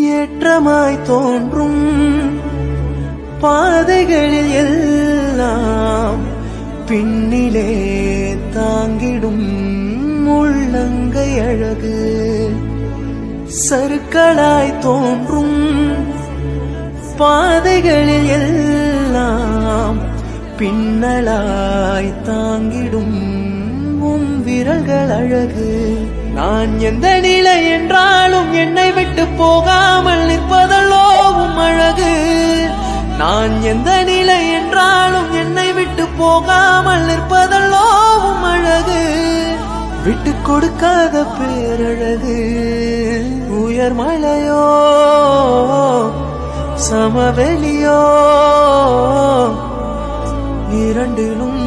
ஏற்றமாய் தோன்றும் பாதைகளில் எல்லாம் பின்னிலே தாங்கிடும் உள்ளங்கை அழகு. சறுக்களாய் தோன்றும் பாதைகளில் எல்லாம் பின்னலாய் தாங்கிடும் உன் விரல்கள் அழகு. நான் எந்த நிலை என்றாலும் என்னை விட்டு போகாமல் நிற்பதல்லோ உம் அழகு. நான் எந்த நிலை என்றாலும் என்னை விட்டு போகாமல் நிற்பதல்லோ உம் அழகு. விட்டு கொடுக்காத பேரழகு. உயர் மலையோ சமவெளியோ இரண்டிலும்